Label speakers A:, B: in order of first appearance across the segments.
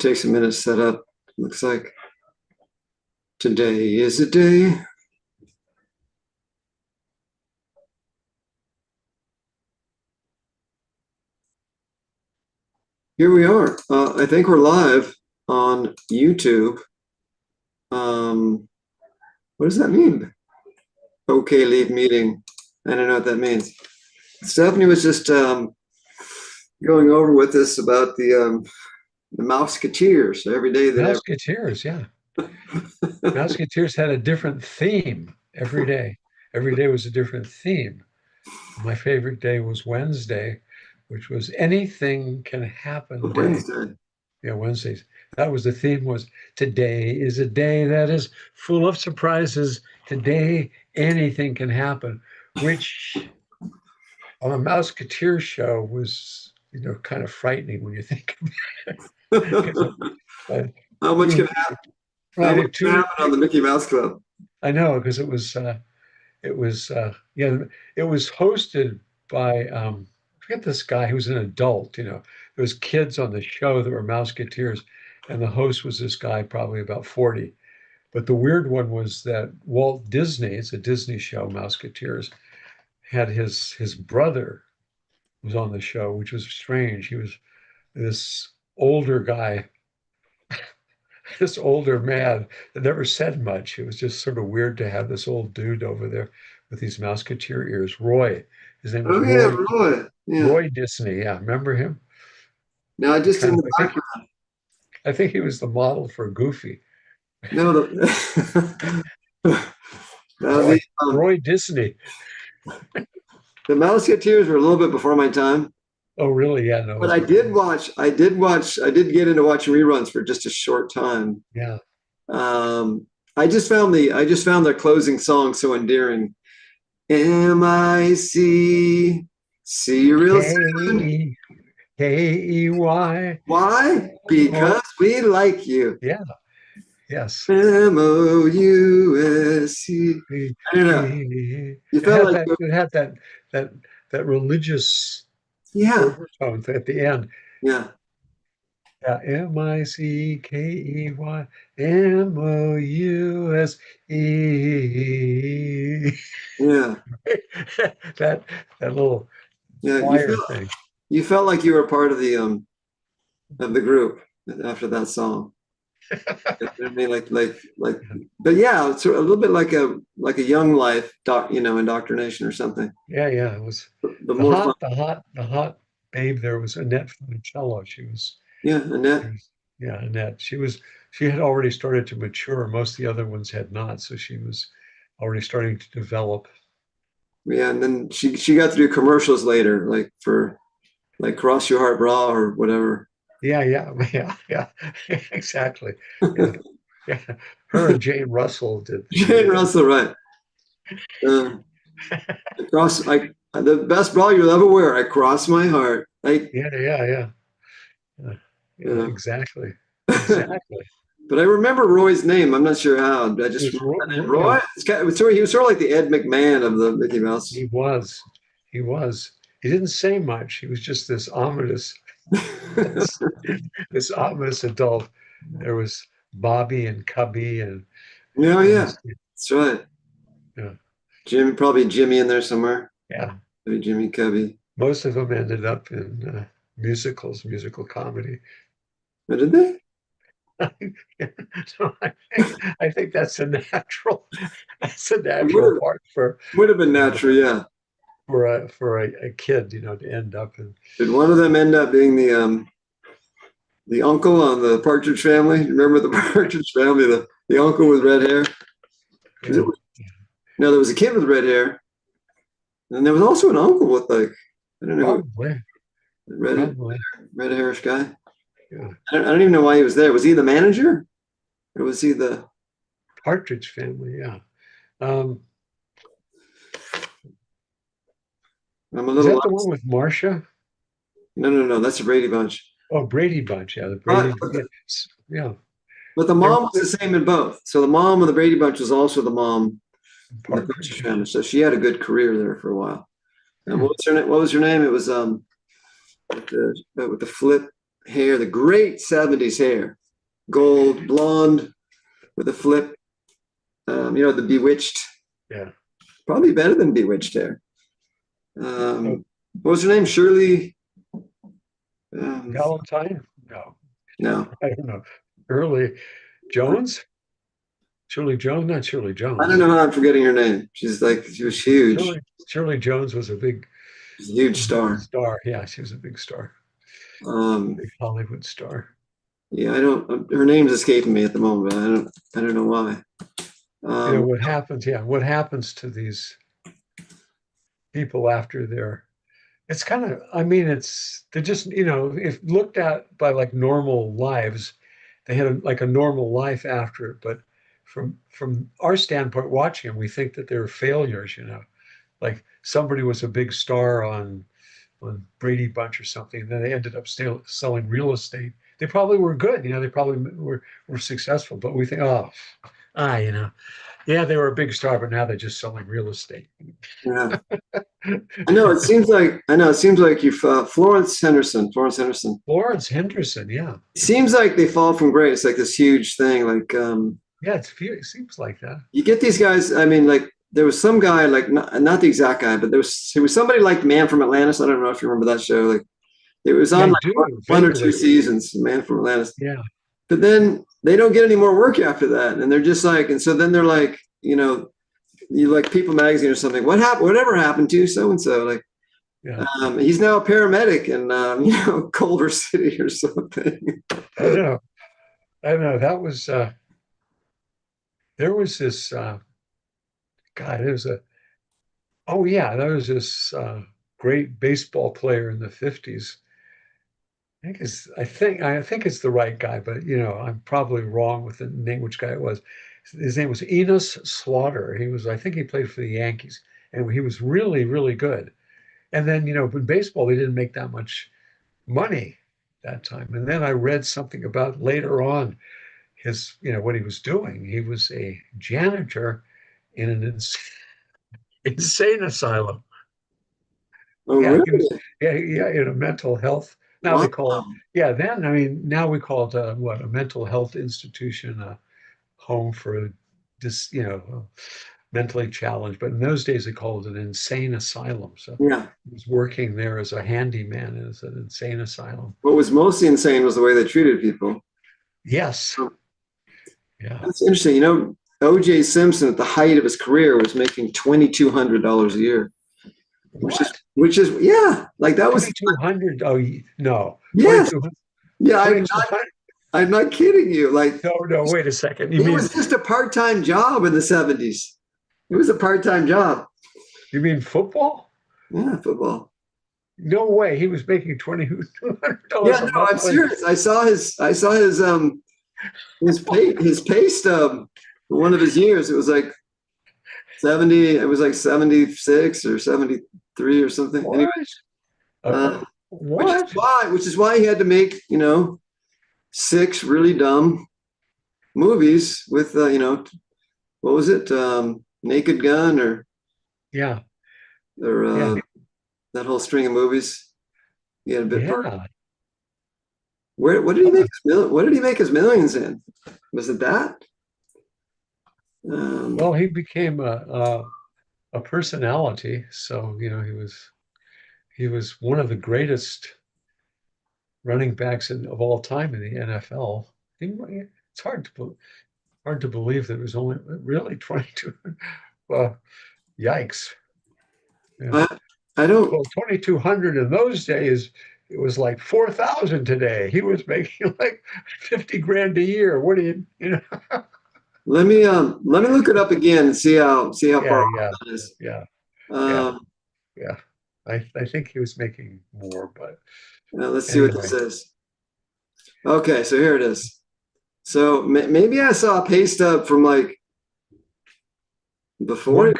A: takes a minute to set up. Looks like today is a day. Here we are. I think we're live on YouTube. What does that mean? Okay, leave meeting. I don't know what that means. Stephanie was just going over with us about the Mouseketeers. Every day that
B: Mouseketeers, yeah. Mouseketeers had a different theme every day. Every day was a different theme. My favorite day was Wednesday, which was anything can happen day.
A: Wednesday.
B: Yeah, Wednesdays. That was the theme was today is a day that is full of surprises. Today anything can happen, which on a Mouseketeer show was, kind of frightening when you think about it. 'Cause, uh,
A: How much
B: you
A: can happen? How much
B: right,
A: can
B: two.
A: happen on the Mickey Mouse Club?
B: I know because yeah, it was hosted by I forget this guy who was an adult. There was kids on the show that were Mouseketeers, and the host was this guy probably about 40. But the weird one was that Walt Disney, it's a Disney show, Mouseketeers, had his brother was on the show, which was strange. He was this older guy, this older man that never said much. It was just sort of weird to have this old dude over there with these Mouseketeer ears. Roy, his name was
A: Oh yeah,
B: Roy.
A: Roy. Yeah.
B: Roy Disney. Yeah, remember him?
A: Now
B: I'm
A: just in
B: trying to.
A: the background.
B: I think he was the model for Goofy.
A: No, the now
B: Roy Roy Disney.
A: the Mouseketeers were a little bit before my time,
B: Oh, really? Yeah, no, it
A: but
B: was
A: I did
B: before.
A: watch. I did get into watching reruns for just a short time.
B: Yeah.
A: I just found their closing song so endearing. MIC. See you real soon.
B: K Key.
A: Why?
B: Oh,
A: Because we like you.
B: yeah. Yes.
A: MOUSC. I don't know.
B: It
A: You felt
B: had
A: like,
B: that. It had that that religious
A: yeah,
B: overtones at the end.
A: yeah,
B: Yeah, Mickey Mouse.
A: yeah,
B: That that little
A: yeah.
B: choir thing.
A: You felt like you were part of the group after that song. I mean, but yeah, it's a little bit like a young life indoctrination or something.
B: Yeah, yeah. It was
A: But more fun.
B: the hot babe there was Annette Funicello.
A: Yeah,
B: She
A: Annette.
B: was, yeah, Annette. She had already started to mature. Most of the other ones had not. So she was already starting to develop.
A: Yeah, and then she got to do commercials later, like for like Cross Your Heart Bra or whatever.
B: Yeah, yeah, yeah, exactly. Yeah, yeah. Her and Jane Russell did the
A: Jane
B: commercial.
A: Russell, right? Uh, the best bra you'll ever wear. I cross my heart.
B: Yeah, yeah, yeah, yeah,
A: You
B: yeah,
A: know.
B: exactly, exactly.
A: But I remember Roy's name. I'm not sure how. I
B: It
A: just
B: was,
A: remember that name.
B: yeah,
A: Roy. He was sort of like the Ed McMahon of the Mickey Mouse.
B: he was, he was. He didn't say much. He was just this ominous, this, this ominous adult. There was Bobby and Cubby and
A: Yeah,
B: there
A: yeah,
B: was,
A: that's right.
B: yeah,
A: Jimmy, probably Jimmy in there somewhere.
B: yeah.
A: Maybe Jimmy Cubby.
B: Most of them ended up in musicals, musical comedy.
A: Oh, did they?
B: So I think that's a natural that's a
A: It would
B: natural
A: have
B: part for
A: would have been natural, yeah.
B: a kid, to end up in.
A: Did one of them end up being the uncle on the Partridge Family? Remember the Partridge Family? The uncle with red hair.
B: Yeah,
A: No, there was a kid with red hair, and there was also an uncle with like I don't know
B: probably,
A: red
B: probably.
A: red hairish guy.
B: Yeah.
A: I don't even know why he was there. Was he the manager, or was he the?
B: Partridge Family, yeah. Um,
A: I'm a
B: is
A: little
B: that the one
A: lost.
B: with Marcia?
A: No, no, no. That's the Brady Bunch.
B: Oh, Brady Bunch, yeah, the
A: But,
B: Brady,
A: but,
B: yeah,
A: the,
B: yeah.
A: but the
B: There,
A: mom was the same in both. So the mom of the Brady Bunch was also the mom in the Partridge
B: Partridge.
A: Family. So she had a good career there for a while. And
B: Hmm.
A: what was her name? What was her name? It was with the flip. hair, the great 70s hair, gold, blonde with a flip. The Bewitched,
B: Yeah.
A: probably better than Bewitched hair. What was her name? Shirley?
B: Valentine? No,
A: No,
B: I don't know. Shirley Jones? Shirley Jones? Not Shirley
A: I don't
B: Jones.
A: know how I'm forgetting her name. She was huge.
B: Shirley Jones was a
A: She's a huge star.
B: star. Yeah, she was a big star,
A: Um,
B: big Hollywood star.
A: yeah, I don't. Her name's escaping me at the moment. But I don't know why.
B: You know
A: Um,
B: what happens? Yeah, what happens to these people after they're it's kind of, I mean, they're just, if looked at by like normal lives, they had like a normal life after it. But from our standpoint, watching them, we think that they're failures, like somebody was a big star on Brady Bunch or something, and then they ended up still selling real estate. They probably were good, they probably were successful, but we think, oh, yeah, they were a big star, but now they're just selling real estate.
A: yeah, I know. It seems like you've Florence Henderson. Florence Henderson.
B: Lawrence Henderson, yeah.
A: It seems like they fall from grace, like this huge thing. Like
B: Yeah, it seems like that.
A: you get these guys. I mean, like there was some guy, like not the exact guy, but there was somebody like Man from Atlantis. I don't know if you remember that show. Like it was
B: Yeah,
A: on
B: I
A: like
B: do
A: one or two
B: vaguely.
A: seasons, Man from Atlantis.
B: Yeah,
A: But then they don't get any more work after that, and they're just like, and so then they're like, you like People Magazine or something. What happened? Whatever happened to so and so? Like,
B: yeah.
A: he's now a paramedic in Culver City or something.
B: I know. I know. There was this guy, there was a oh yeah, there was this great baseball player in the 50s. I think it's the right guy, but I'm probably wrong with the name, which guy it was. His name was Enos Slaughter. I think he played for the Yankees, and he was really, really good. And then, in baseball, they didn't make that much money that time. And then I read something about later on what he was doing. He was a janitor in an insane asylum.
A: Oh,
B: Yeah,
A: really?
B: he was, yeah, in a mental health. Now
A: Wow.
B: they call it, yeah, then, I mean, now we call it a mental health institution, a home for mentally challenged. But in those days, they called it an insane asylum. So
A: Yeah.
B: he was working there as a handyman as an insane asylum.
A: What was mostly insane was the way they treated people.
B: Yes.
A: Oh,
B: Yeah.
A: that's interesting. OJ Simpson at the height of his career was making $2,200 a year,
B: What?
A: which is yeah, like that was
B: 2,200? Oh, no.
A: yes,
B: 2,200?
A: yeah.
B: 2,200?
A: I'm not kidding you. Like
B: No, no, wait a second.
A: it was just a part-time job in the 70s. It was a part-time job.
B: You mean football?
A: Yeah, football.
B: No way. He was making $2,200
A: Yeah,
B: a
A: no,
B: month.
A: I'm serious. His pay stub for one of his years. It was like 70. It was like 76 or 73 or something.
B: What?
A: Anyway, uh,
B: What?
A: which is why he had to make six really dumb movies with what was it, Naked Gun
B: Yeah.
A: or
B: Yeah.
A: that whole string of movies. He had a bit part.
B: Yeah.
A: What did he make what did he make his millions in? Was it that?
B: Well, he became a personality. So, he was one of the greatest running backs of all time in the NFL. It's hard to believe that it was only really 22. Well, yikes. Yeah.
A: I, I don't.
B: Well, 2,200 in those days, it was like 4,000 today. He was making like 50 grand a year. What do you know?
A: Let me look it up again and see how far
B: Yeah,
A: off
B: yeah,
A: that is.
B: yeah, yeah,
A: Um,
B: yeah. I think he was making more, but
A: let's see what this
B: anyway,
A: is. Okay, so here it is. So maybe I saw a pay stub from like before.
B: one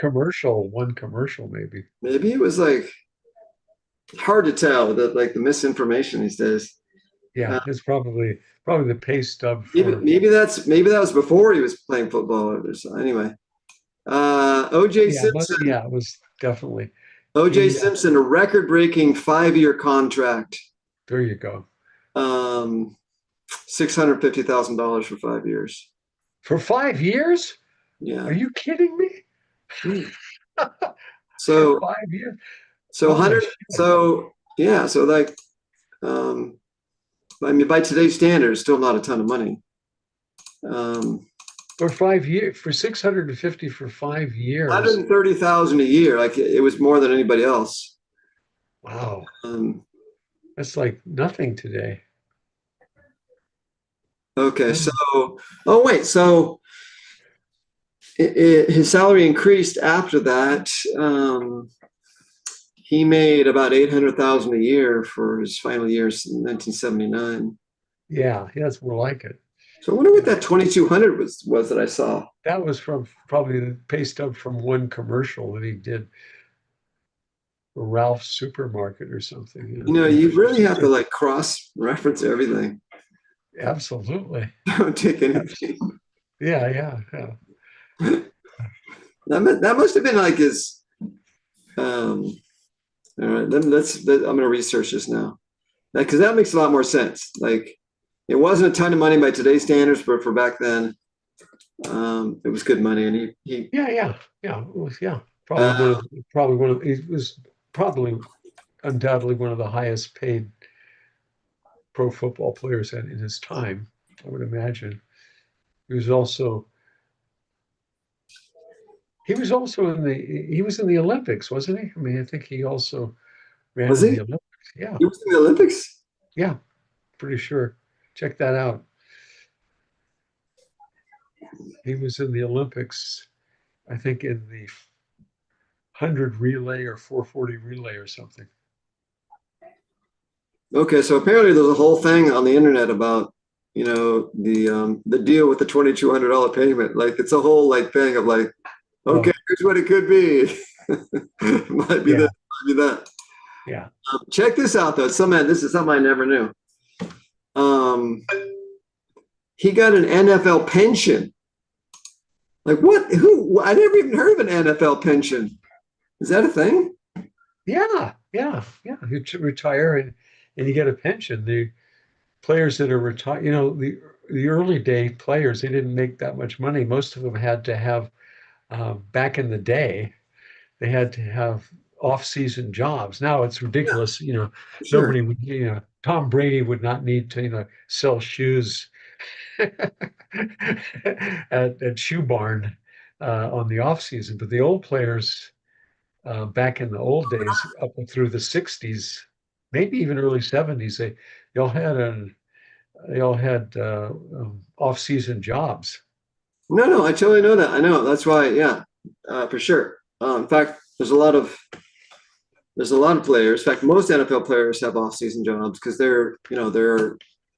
B: commercial maybe.
A: Maybe it was like hard to tell that like the misinformation these days.
B: Yeah,
A: Uh,
B: it's probably the pay stub
A: maybe
B: for.
A: maybe that was before he was playing football or so. Anyway, OJ Simpson.
B: Yeah, it was
A: OJ
B: he.
A: Simpson, a record-breaking 5-year contract.
B: There you go.
A: $650,000 for 5 years.
B: For 5 years? Are
A: Yeah.
B: you kidding me?
A: Yeah.
B: For
A: So
B: 5 years?
A: so
B: Holy
A: 100
B: shit.
A: so yeah, so like um I mean by today's standards, still not a ton of money. Um
B: For 5 years, for 650 for 5 years.
A: 130,000 a year, like it was more than anybody else.
B: Wow.
A: Um
B: That's like nothing today.
A: okay, so
B: Oh,
A: oh wait, so his salary increased after that. He made about 800,000 a year for his final years in 1979.
B: yeah, that's more like it.
A: So I wonder what
B: Yeah.
A: that 2,200 was that I saw.
B: That was from probably the pay stub from one commercial that he did for Ralph's Supermarket or something.
A: You
B: Yeah.
A: know,
B: And
A: you really have to like cross reference everything.
B: absolutely.
A: Don't take
B: Abs-
A: anything.
B: Yeah, yeah, yeah.
A: That must have been like his. Um, all right, I'm going to research this now because that makes a lot more sense. Like, it wasn't a ton of money by today's standards, but for back then, it was good money. And he
B: Yeah, yeah, yeah. It was, yeah.
A: uh,
B: Probably one of, he was probably undoubtedly one of the highest paid pro football players in his time, I would imagine. He was also he was in the Olympics, wasn't he? I mean, I think he also ran
A: was
B: in
A: he?
B: the Olympics. Yeah,
A: He was in the Olympics.
B: yeah, pretty sure. Check that out. He was in the Olympics, I think in the 100 relay or 440 relay or something.
A: Okay, so apparently there's a whole thing on the internet about the deal with the $2,200 payment. Like it's a whole like thing of like, okay,
B: Oh,
A: here's what it could be. Might be this,
B: yeah,
A: might be that.
B: yeah.
A: Check this out though. This is something I never knew. Um, he got an NFL pension. Like what? Who? I never even heard of an NFL pension. Is that a thing?
B: Yeah, yeah, yeah. You retire and you get a pension. The players that are retired, the early day players, they didn't make that much money. Most of them had to have back in the day, they had to have off-season jobs. Now it's
A: Yeah,
B: ridiculous.
A: sure.
B: Nobody would, Tom Brady would not need to, sell shoes at Shoe Barn on the off season. But the old players back in the old days, up through the '60s, maybe even early '70s, they all had an they all had off-season jobs.
A: No, no, I totally know that. I know. That's why, yeah, for sure. In fact, there's a lot of players. In fact, most NFL players have off-season jobs because they're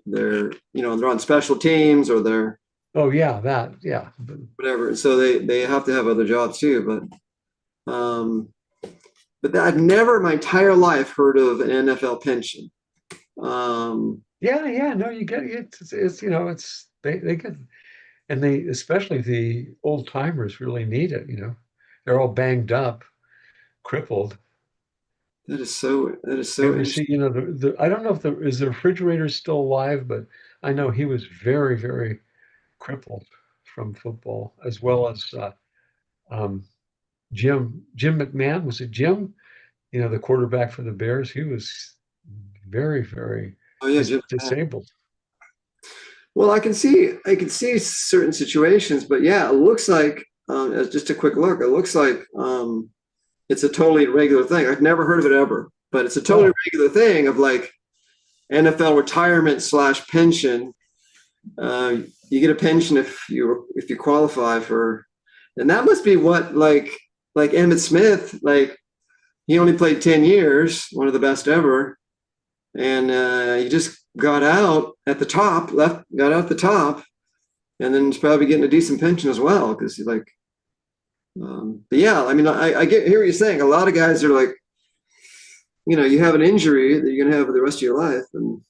A: on special teams or they're
B: Oh yeah, that yeah.
A: whatever. And so they have to have other jobs too. But I've never in my entire life heard of an NFL pension. Um,
B: Yeah, yeah. No, you get it. It's it's they get and they especially the old timers really need it. They're all banged up, crippled.
A: that is so
B: You ever see,
A: interesting.
B: I don't know if the refrigerator still alive, but I know he was very, very crippled from football, as well as um, Jim McMahon. Was it Jim? The quarterback for the Bears. He was very, very
A: Oh yeah, Jim.
B: disabled.
A: Well, I can see certain situations, but yeah, it looks like as just a quick look, it looks like it's a totally regular thing. I've never heard of it ever, but it's a totally
B: Oh,
A: regular thing of like NFL retirement slash pension. Uh, you get a pension if you qualify for, and that must be what like Emmett Smith, like he only played 10 years, one of the best ever, and he just got out at the top, got out the top, and then he's probably getting a decent pension as well because he's like, but yeah, I mean, I hear what you're saying. A lot of guys are like, you have an injury that you're gonna have for the rest of your life, and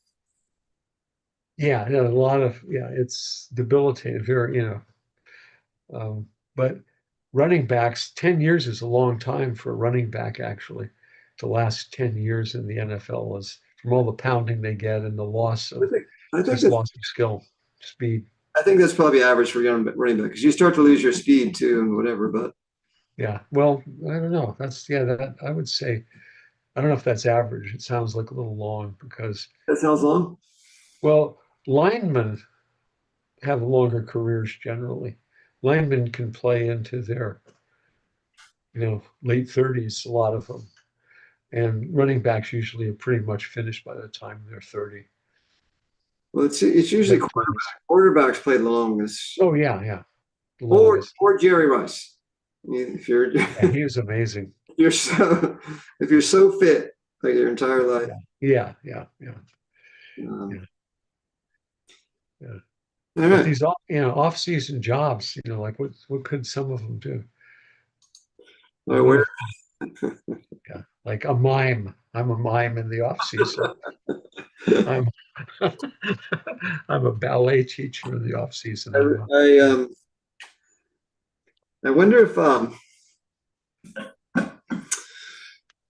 B: yeah, a lot of yeah. It's debilitating. Very, but running backs, 10 years is a long time for a running back. Actually, to last 10 years in the NFL is from all the pounding they get and the loss
A: I
B: of
A: think, I think
B: just
A: that's
B: loss of skill, speed.
A: I think that's probably average for young running back because you start to lose your speed too and whatever. But
B: Yeah. Well, I don't know. That's yeah, that I would say I don't know if that's average. It sounds like a little long because
A: that sounds long.
B: well, linemen have longer careers generally. Linemen can play into their, late 30s, a lot of them. And running backs usually are pretty much finished by the time they're 30,
A: Well, it's usually
B: late 20s.
A: quarterbacks play the longest,
B: Oh yeah, yeah. The longest.
A: or Jerry Rice. I mean, if you're
B: Yeah, he was amazing.
A: you're so if you're so fit like your entire life.
B: Yeah. Yeah, yeah, yeah,
A: Um,
B: yeah, yeah.
A: all
B: But
A: right.
B: these off-season jobs, like what could some of them do? I
A: All right,
B: wonder
A: where
B: if, yeah, like a mime. I'm a mime in the off season. I'm I'm a ballet teacher in the off season.
A: I wonder if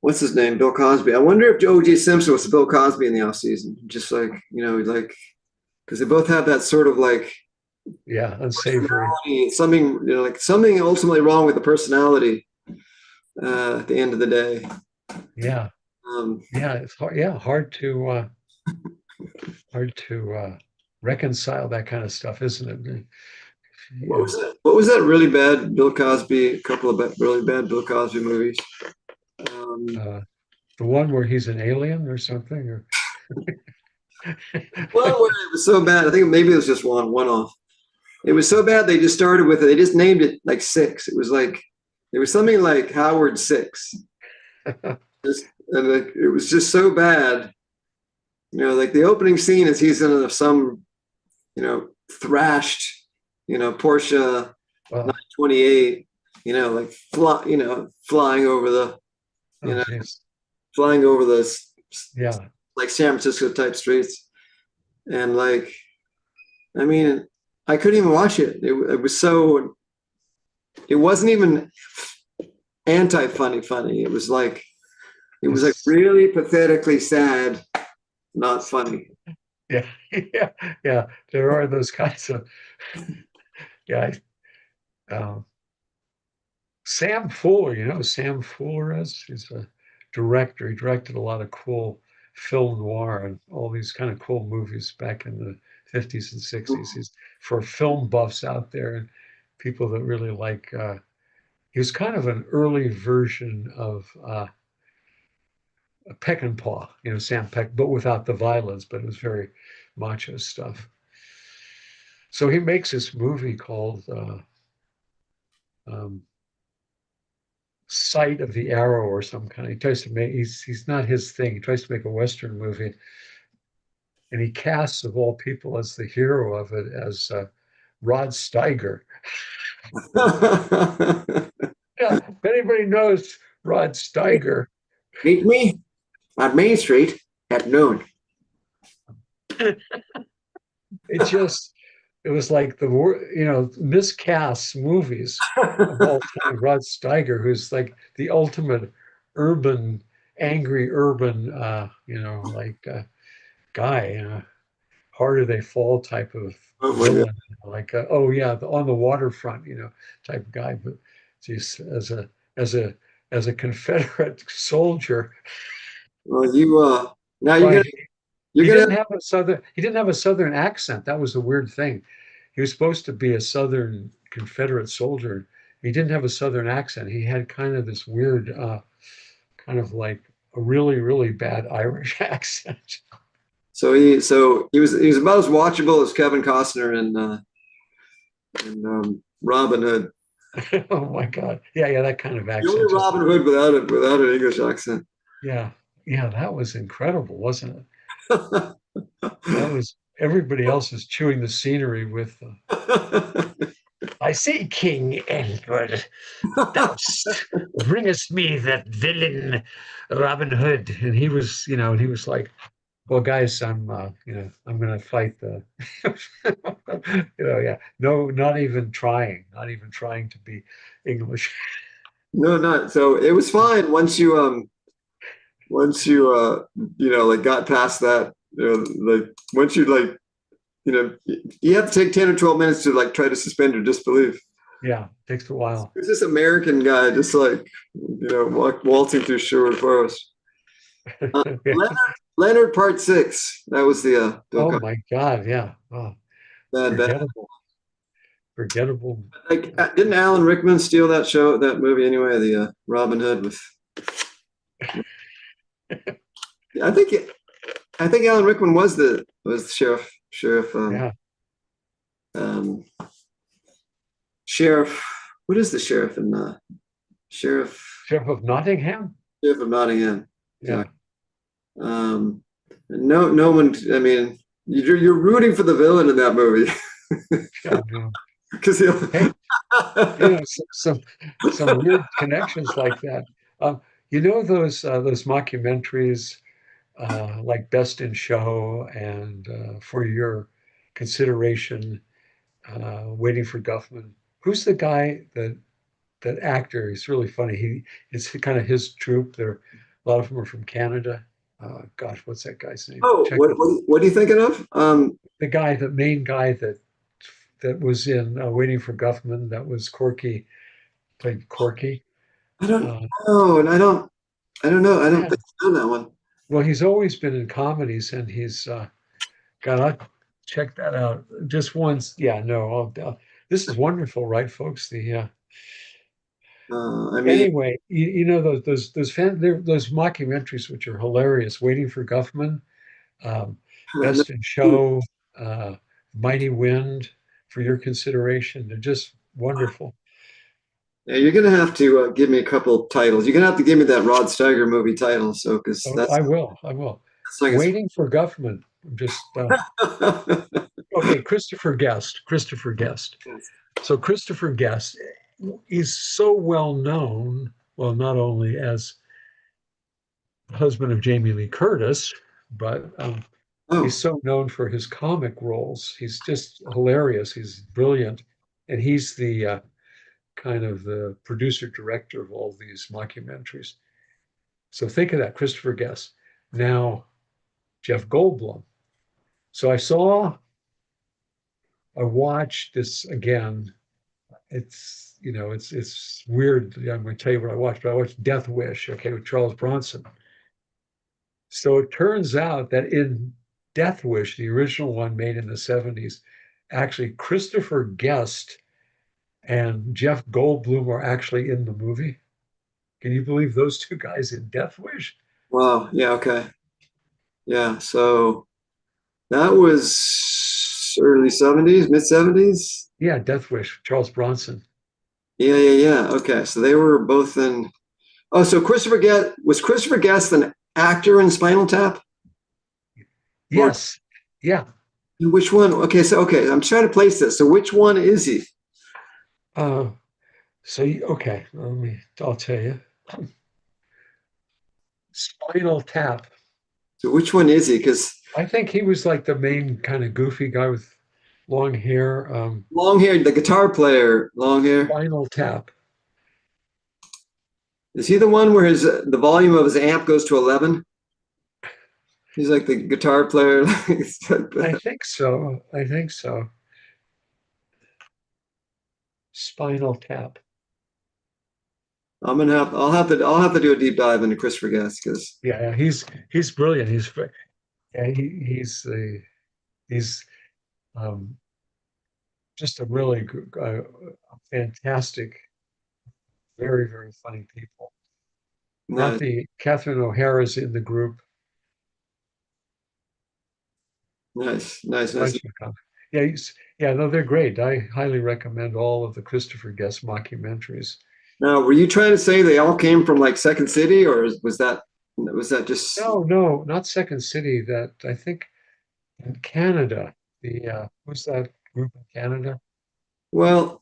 A: what's his name? Bill Cosby. I wonder if OJ Simpson was Bill Cosby in the off season. Just like, like because they both have that sort of like
B: yeah, unsavory.
A: something, like something ultimately wrong with the personality at the end of the day.
B: Yeah,
A: Um,
B: yeah, it's hard. Yeah, hard to reconcile that kind of stuff, isn't it?
A: what
B: Yeah,
A: was that? What was that really bad Bill Cosby? A couple of really bad Bill Cosby movies. Um,
B: uh, the one where he's an alien or something, or
A: well, it was so bad. I think maybe it was just one off. It was so bad they just started with it. They just named it like Six. It was like it was something like Howard Six. Just, and like, it was just so bad. Like the opening scene is he's in some, thrashed, Porsche
B: oh,
A: 928, like flying over you
B: oh,
A: know,
B: geez,
A: flying over the
B: yeah,
A: like San Francisco type streets. And like, I mean, I couldn't even watch it. It was so, it wasn't even anti-funny. It was like
B: it's
A: really pathetically sad, not funny.
B: yeah, yeah, yeah. There are those kinds of yeah. Um, Sam Fuller, Sam Fuller is he's a director. He directed a lot of cool film noir and all these kind of cool movies back in the 50s and 60s. He's for film buffs out there and people that really like he was kind of an early version of Peck and Paw, Sam Peck, but without the violence, but it was very macho stuff. So he makes this movie called um, Sight of the Arrow or some kind. He tries to make he's not his thing. He tries to make a Western movie, and he casts of all people as the hero of it as Rod Steiger. Yeah, if anybody knows Rod Steiger,
A: Meet me on Main Street at noon.
B: it just it was like miscast movies of all time. Rod Steiger, who's like the ultimate urban, angry urban, guy, harder they fall type of
A: Oh my god.
B: villain, like oh yeah, on the waterfront, type guy. But geez, as a Confederate soldier,
A: Well, you now
B: right?
A: you're
B: He
A: gonna
B: didn't have a southern accent. That was the weird thing. He was supposed to be a southern Confederate soldier. He didn't have a southern accent. He had kind of this weird, kind of like a really, really bad Irish accent.
A: he was about as watchable as Kevin Costner in Robin Hood.
B: Oh my God. Yeah, yeah, that kind of
A: The only
B: accent. Just
A: Robin Hood without an English accent.
B: yeah, yeah, that was incredible, wasn't it? That was everybody else is chewing the scenery with I say, King Edward, thou bringest me that villain Robin Hood. And he was like, well, guys, I'm going to fight the, yeah, no, not even trying to be English.
A: No, not so. It was fine once you like got past that, like once you like, you have to take 10 or 12 minutes to like try to suspend your disbelief.
B: Yeah, takes a while.
A: It's this American guy just like, waltzing through Sherwood Forest.
B: Yeah.
A: Leonard Part Six. That was the
B: Oh
A: Bill
B: my God, yeah. Oh,
A: Cosby.
B: forgettable, forgettable.
A: Like, didn't Alan Rickman steal that movie anyway? The Robin Hood with. I think I think Alan Rickman was the sheriff
B: Yeah,
A: um, sheriff. What is the sheriff in sheriff
B: Sheriff of Nottingham.
A: sheriff of Nottingham?
B: Yeah,
A: Exactly. No one. I mean, you're rooting for the villain in that movie
B: yeah, yeah.
A: because he'll.
B: Hey, some weird connections like that. Um, those mockumentaries like Best in Show and For Your Consideration, Waiting for Guffman. Who's the guy that actor? He's really funny. It's kind of his troupe. A lot of them are from Canada. Gosh, what's that guy's name?
A: Oh,
B: Check it.
A: what are you thinking of?
B: The main guy that was in Waiting for Guffman. That was Corky, played Corky.
A: I don't
B: Uh,
A: know, and I don't know. I don't
B: yeah.
A: think I know that one.
B: Well, he's always been in comedies, and he's God. I check that out just once. Yeah, no. This is wonderful, right, folks? The
A: I mean,
B: Anyway, those mockumentaries which are hilarious. Waiting for Guffman, um, Best in Show, uh, Mighty Wind, For Your Consideration. They're just wonderful.
A: yeah, you're gonna have to give me a couple titles. You're gonna have to give me that Rod Steiger movie title, so because
B: Oh,
A: that's,
B: I will.
A: that's like
B: Waiting for Guffman. Just okay. Christopher Guest. So Christopher Guest is so well known. Well, not only as the husband of Jamie Lee Curtis, but
A: oh,
B: he's so known for his comic roles. He's just hilarious. He's brilliant, and he's the kind of the producer director of all these mockumentaries. So think of that, Christopher Guest. Now Jeff Goldblum. So I watched this again. It's weird. I'm going to tell you what I watched, but I watched Death Wish, okay, with Charles Bronson. So it turns out that in Death Wish, the original one made in the 70s, actually Christopher Guest and Jeff Goldblum are actually in the movie. Can you believe those two guys in Death Wish?
A: wow, yeah, okay, yeah. So that was early '70s, mid '70s.
B: Yeah, Death Wish, Charles Bronson.
A: Yeah. Okay, so they were both in. Oh, so Christopher Guest an actor in Spinal Tap, or
B: Yes. Yeah.
A: which one? Okay, I'm trying to place this. So which one is he?
B: Uh, okay, I'll tell you. Spinal Tap.
A: So which one is he? Because
B: I think he was like the main kind of goofy guy with long hair.
A: long hair, the guitar player, long hair.
B: Spinal Tap.
A: Is he the one where the volume of his amp goes to 11? He's like the guitar player.
B: I think so. I think so. Spinal Tap.
A: I'll have to do a deep dive into Christopher Guest because
B: Yeah, he's brilliant. Yeah, he's um, just a really fantastic, very funny people.
A: nice,
B: Kathy Catherine O'Hara's in the group.
A: nice.
B: Bunch of Yeah, no, they're great. I highly recommend all of the Christopher Guest mockumentaries.
A: Now, were you trying to say they all came from like Second City, or was that just
B: No, not Second City. That I think in Canada. The who's that group in Canada?
A: well?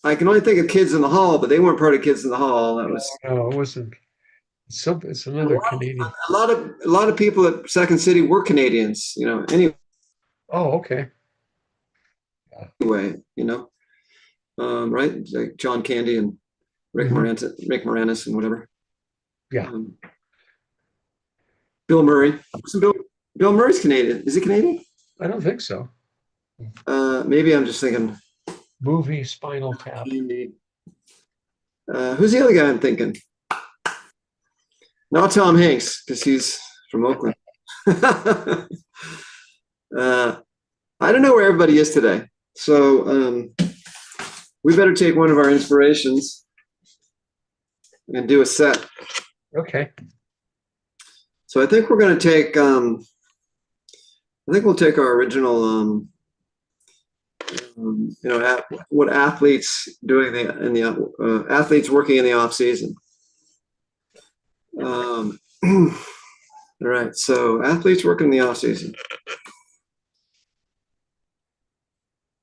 A: I can only think of Kids in the Hall, but they weren't part of Kids in the Hall. That was
B: No, it wasn't. It's another Canadian.
A: a lot of people at Second City were Canadians.
B: Oh, okay. Yeah.
A: Anyway, right? Like John Candy and
B: Mhm.
A: Rick Moranis and whatever.
B: Yeah.
A: Um, Bill Murray. Bill Murray's Canadian. Is he Canadian?
B: I don't think so.
A: Maybe I'm just thinking.
B: Movie Spinal Tap.
A: Who's the other guy I'm thinking? Not Tom Hanks, because he's from Oakland. I don't know where everybody is today. So we better take one of our inspirations and do a set.
B: Okay.
A: So I think we're going to take, I think we'll take our original, what athletes doing athletes working in the off season. All right. So athletes working in the off season.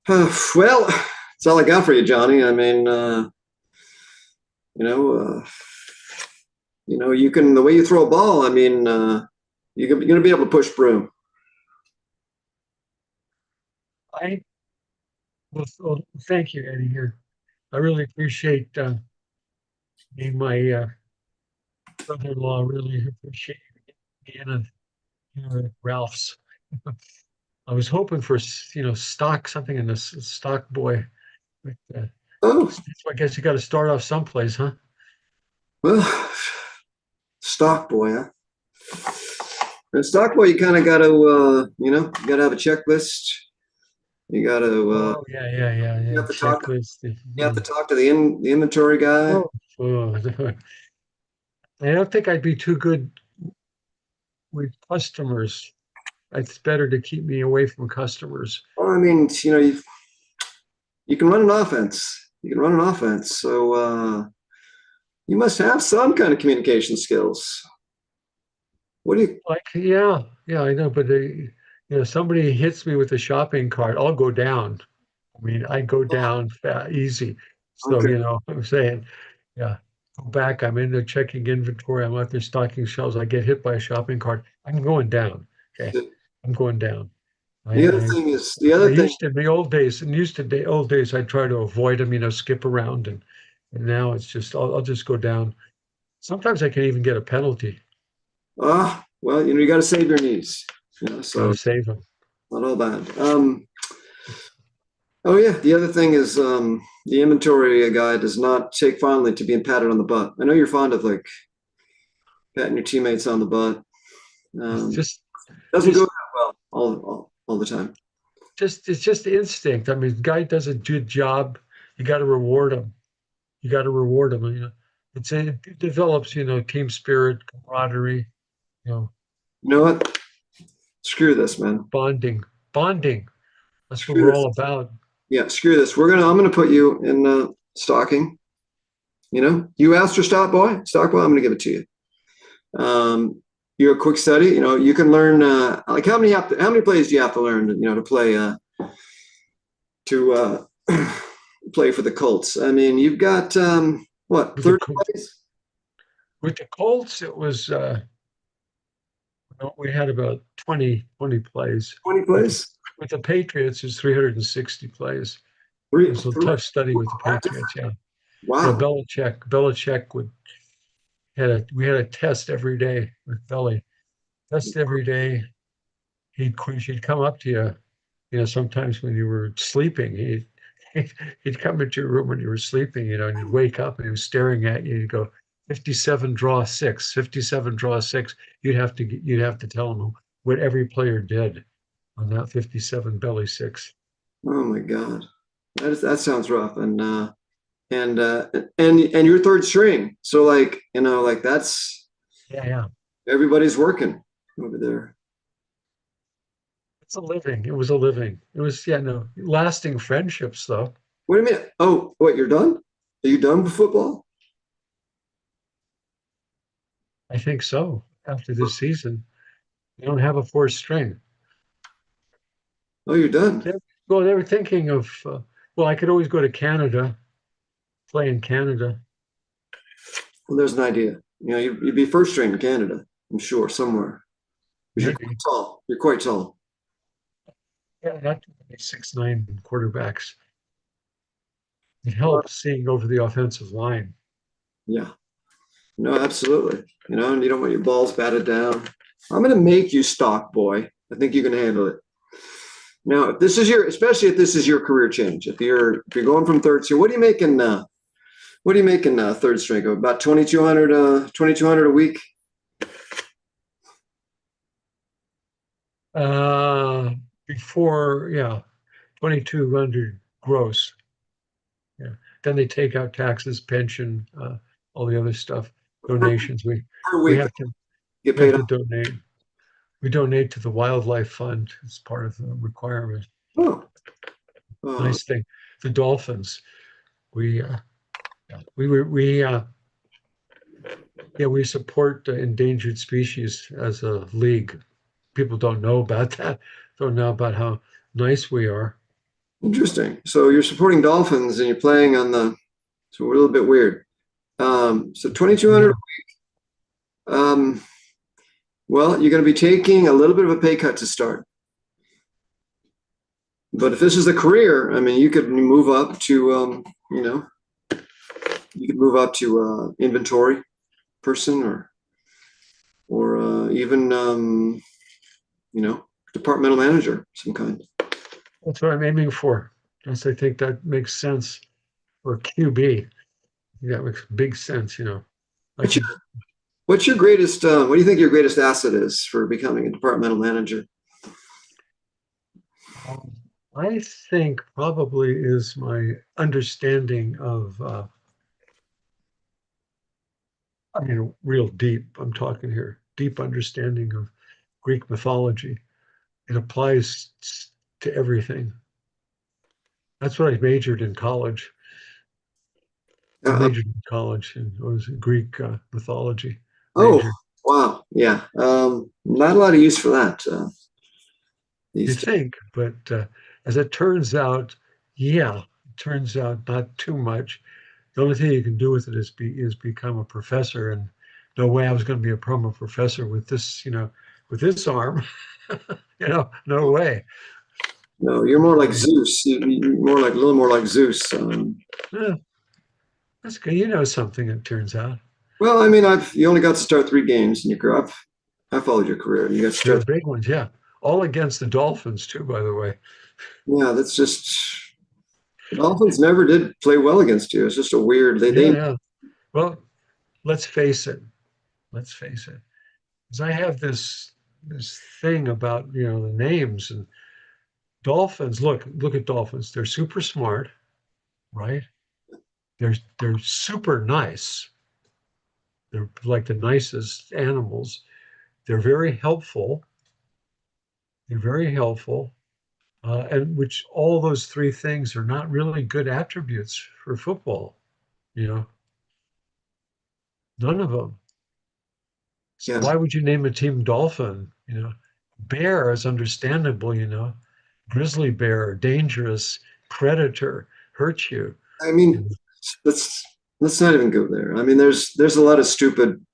A: Well, that's all I got for you, Johnny. I mean, you can, the way you throw a ball, I mean, you're going to be able to push broom.
B: Well, thank you, Eddie. Here, I really appreciate being my brother-in-law. Really appreciate being at Ralph's. I was hoping for something in this stock boy. But,
A: Oh,
B: so I guess you got to start off someplace, huh?
A: well, stock boy, huh? And stock boy, you kind of got to, you got to have a checklist. You got to,
B: Yeah.
A: you have to talk.
B: Checklist.
A: You have to talk to the inventory guy.
B: Oh, I don't think I'd be too good with customers. It's better to keep me away from customers.
A: Well, I mean, you can run an offense. You can run an offense. So you must have some kind of communication skills. What do you?
B: Like, yeah, I know, but somebody hits me with a shopping cart, I'll go down. I mean, I go down easy. So,
A: Okay.
B: I'm saying, yeah, go back. I'm in there checking inventory. I'm out there stocking shelves. I get hit by a shopping cart. I'm going down. Okay. I'm going down.
A: The other
B: I
A: thing is
B: I used to in the old days, and used to the old days, I try to avoid them, skip around, and now it's just I'll just go down. Sometimes I can even get a penalty.
A: Well, you got to save your knees.
B: Got
A: So
B: to save them.
A: not all bad. Oh yeah, the other thing is the inventory guy does not take fondly to being patted on the butt. I know you're fond of like patting your teammates on the butt.
B: It's
A: Doesn't go
B: just
A: that well all the time.
B: it's just instinct. I mean, the guy does a good job. You got to reward him. You got to reward him. It develops, team spirit, camaraderie, you know,
A: You know what? Screw this, man.
B: bonding. That's what
A: Screw
B: we're
A: this.
B: all about.
A: Yeah, screw this. I'm gonna put you in stocking. You asked for stock boy. I'm gonna give it to you. You're a quick study. You can learn like how many plays do you have to learn? To play to play for the Colts. I mean, you've got what
B: With the
A: 30
B: Col-
A: plays?
B: with the Colts, it was we had about 20 plays.
A: 20
B: With the
A: plays?
B: with the Patriots, it's 360 plays. It
A: Three,
B: was a
A: three.
B: tough study with the Patriots. Yeah, yeah.
A: Wow.
B: Belichick we had a test every day with Belly. Test every day. He'd come up to you. Sometimes when you were sleeping, he'd come into your room when you were sleeping, and you'd wake up and he was staring at you. You'd go, 57 draw 6, 57 draw 6. You'd have to tell him what every player did on that 57 belly 6.
A: Oh my God. That sounds rough. And you're third string. So like that's
B: Yeah.
A: everybody's working over there.
B: It's a living. It was a living. It was, yeah, no, lasting friendships though.
A: Wait a minute. Oh, what, you're done? Are you done with football?
B: I think so. After this season, they don't have a fourth string.
A: Oh, you're done.
B: Well, they were thinking of, well, I could always go to Canada, play in Canada.
A: Well, there's an idea. You'd be first string in Canada, I'm sure, somewhere. Because you're
B: Maybe.
A: quite tall. You're quite tall.
B: Yeah, not too many 6'9" quarterbacks. It
A: Well,
B: helps seeing over the offensive line.
A: yeah. No, absolutely. And you don't want your balls batted down. I'm going to make you stock boy. I think you can handle it. Now, if this is especially if this is your career change, if you're going from third string, what are you making? What are you making third string? About 2,200, 2,200 a week.
B: Before, yeah, 2,200 gross. Yeah. Then they take out taxes, pension, all the other stuff, donations.
A: Per
B: We
A: week
B: have to
A: get
B: we have
A: paid.
B: to donate. We donate to the wildlife fund. It's part of the requirement.
A: Oh,
B: Nice thing. The dolphins. We we yeah, we support endangered species as a league. People don't know about that. Don't know about how nice we are.
A: interesting. So you're supporting dolphins and you're playing on the. So we're a little bit weird. So 2,200. Um, well, you're going to be taking a little bit of a pay cut to start. But if this is a career, I mean, you could move up to, you could move up to inventory person or even, departmental manager of some kind.
B: That's what I'm aiming for. Yes, I think that makes sense. Or QB. Yeah, it makes big sense, you know. I
A: What's
B: could
A: your, what's your greatest, what do you think your greatest asset is for becoming a departmental manager?
B: um, I think probably is my understanding of I mean real deep, I'm talking here, deep understanding of Greek mythology. It applies to everything. That's what I majored in college. I
A: Uh,
B: majored in college and it was Greek mythology
A: oh,
B: major.
A: wow. Yeah. Not a lot of use for that
B: You
A: these days.
B: think, but as it turns out, yeah, it turns out not too much. The only thing you can do with it is become a professor, and no way I was going to be a promo professor with this, with this arm, no way.
A: No, you're more like Zeus. You're more like a little more like Zeus.
B: Yeah, that's good. You know something, it turns out.
A: Well, I mean, you only got to start 3 games in your career. I followed your career, and you got to
B: They're
A: start.
B: big ones, yeah. All against the Dolphins too, by the way.
A: Yeah, that's just the Dolphins never did play well against you. It's just a weird.
B: Yeah,
A: They
B: yeah. Well, let's face it. Let's face it. Because I have this thing about the names and dolphins. Look at dolphins. They're super smart, right? They're super nice. They're like the nicest animals. They're very helpful. They're very helpful. And which all those three things are not really good attributes for football, you know, none of them. So
A: yeah.
B: why would you name a team Dolphin? Bear is understandable, grizzly bear, dangerous, predator, hurt you.
A: I
B: you
A: mean,
B: know.
A: let's not even go there. I mean, there's a lot of stupid,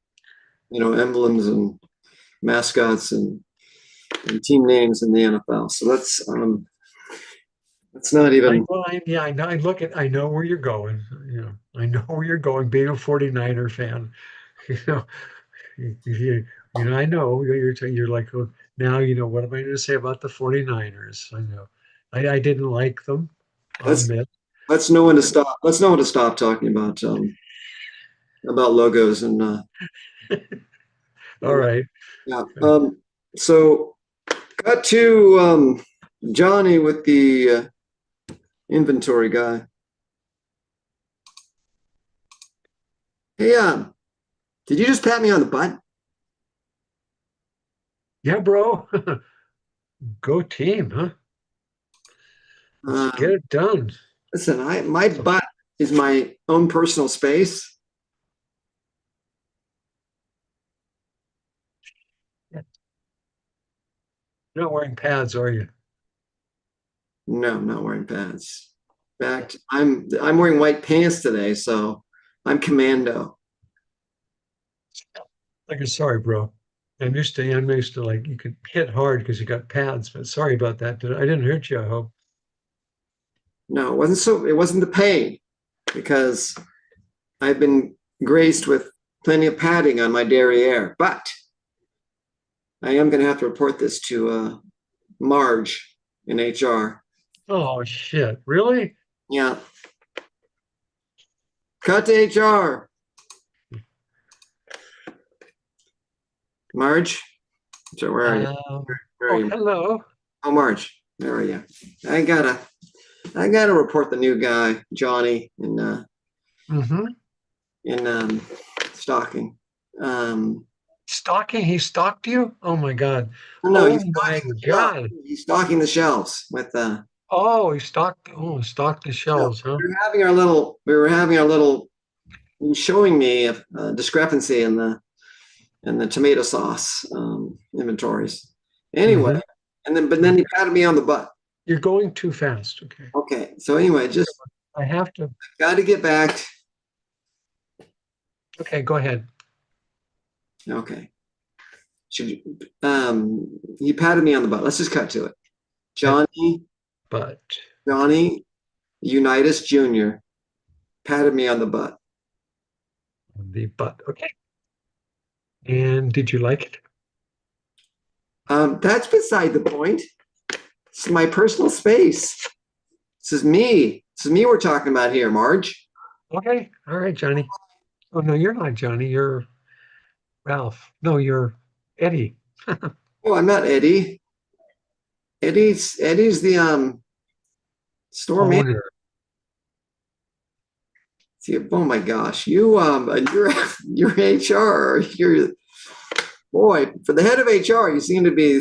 A: emblems and mascots and team names in the NFL. So let's not
B: I,
A: even.
B: well, I, yeah, I know. I know where you're going. I know where you're going. Being a 49er fan, you know, I know you're like, oh, now, what am I going to say about the 49ers? I know. I didn't like them. I'll
A: Let's
B: admit.
A: let's know when to stop. Let's know when to stop talking about logos and
B: All right.
A: yeah. So got to Johnny with the inventory guy. Hey, did you just pat me on the butt?
B: Yeah, bro. Go team, huh? Let's get
A: Um,
B: it done.
A: Listen, my butt is my own personal space.
B: You're not wearing pads, are you?
A: No, I'm not wearing pants. In fact, I'm wearing white pants today, so I'm commando.
B: Like, sorry, bro. I'm used to like you could hit hard because you got pads, but sorry about that. I didn't hurt you, I hope.
A: No, it wasn't the pain because I've been graced with plenty of padding on my derriere. But I am going to have to report this to Marge in HR.
B: Oh, shit. Really?
A: Yeah. Cut to HR. Marge? So where are you? Where are
B: Oh,
A: you?
B: hello.
A: Oh, Marge. Where are you? I gotta I gotta report the new guy, Johnny,
B: Mm-hmm.
A: in stalking. Um
B: Stalking? He stalked you? Oh my God.
A: no,
B: Oh my God.
A: he's stalking the shelves with
B: Oh, stalked the
A: so
B: shelves, huh?
A: we were having our little he was showing me a discrepancy in the tomato sauce inventories. Anyway,
B: Mm-hmm.
A: but then he patted me on the butt.
B: You're going too fast. Okay.
A: Okay, so anyway, just
B: I have to.
A: got to get back.
B: Okay, go ahead.
A: Okay, should you, he patted me on the butt. Let's just cut to it.
B: That
A: Johnny
B: but okay.
A: Johnny Unitas Jr. patted me on the butt.
B: The but okay. And did you like it?
A: That's beside the point. It's my personal space. This is me. This is me we're talking about here, Marge.
B: Okay. All right, Johnny. Oh no, you're not Johnny. You're Ralph. No, you're Eddie.
A: Oh, I'm not Eddie. Eddie's the store manager.
B: Owner.
A: Oh my gosh, you're HR. You're boy for the head of HR. You seem to be.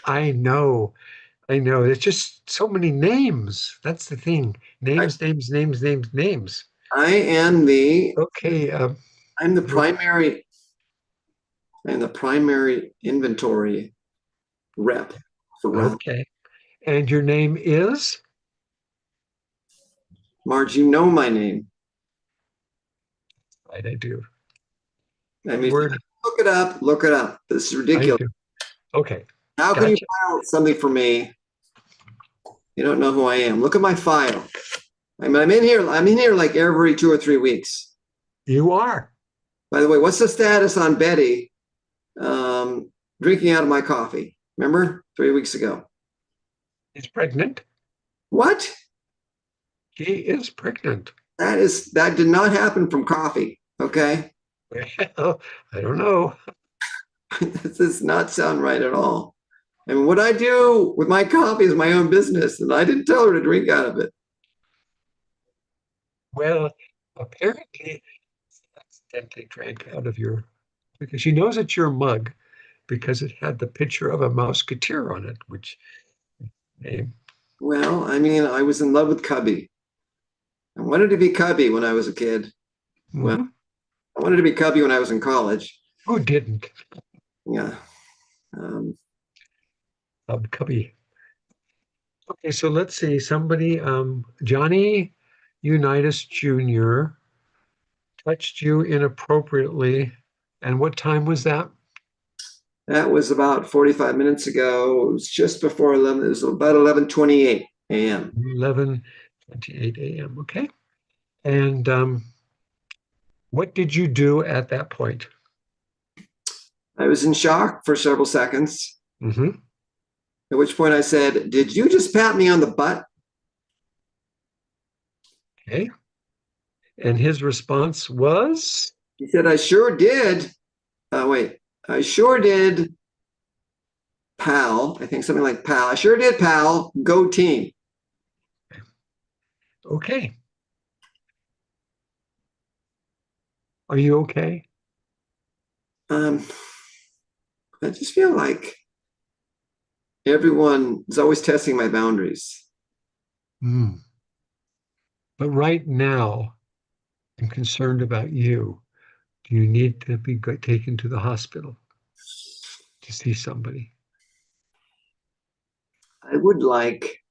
B: I know. I know. There's just so many names. That's the thing.
A: I,
B: Names.
A: I am the
B: Okay.
A: I'm the
B: You're
A: primary I'm the primary inventory rep for resident.
B: okay. And your name is?
A: Marge, you know my name.
B: Right, I do.
A: I
B: One
A: mean,
B: word.
A: look it up. Look it up. This is
B: I
A: ridiculous.
B: do. Okay.
A: How can you
B: Gotcha.
A: file something for me? You don't know who I am. Look at my file. I mean, I'm in here. I'm in here like every 2 or 3 weeks.
B: You are.
A: By the way, what's the status on Betty um, drinking out of my coffee? Remember 3 weeks ago?
B: He's pregnant.
A: What?
B: He is pregnant.
A: That did not happen from coffee. Okay,
B: Well, I don't know.
A: this does not sound right at all. I mean, what I do with my coffee is my own business, and I didn't tell her to drink out of it.
B: Well, apparently, he accidentally drank out of your because she knows it's your mug because it had the picture of a Mouseketeer on it, which name.
A: Well, I mean, I was in love with Cubby. I wanted to be Cubby when I was a kid. Well,
B: Mhm.
A: I wanted to be Cubby when I was in college.
B: Who didn't?
A: Yeah. Um,
B: Cubby. Okay, so let's see. Somebody, Johnny Unitas Jr. touched you inappropriately. And what time was that?
A: that was about 45 minutes ago. It was just before 11. It was about 11:28 a.m.
B: 11:28 a.m. Okay. And what did you do at that point?
A: I was in shock for several seconds,
B: Hmm.
A: at which point I said, "Did you just pat me on the butt?"
B: Okay. And his response was,
A: He said, "I sure did." Wait, I sure did, pal. I think something like pal. I sure did, pal. Go team.
B: okay. Are you okay?
A: Um, I just feel like everyone is always testing my boundaries.
B: Hmm. But right now, I'm concerned about you. Do you need to be taken to the hospital to see somebody?
A: I would like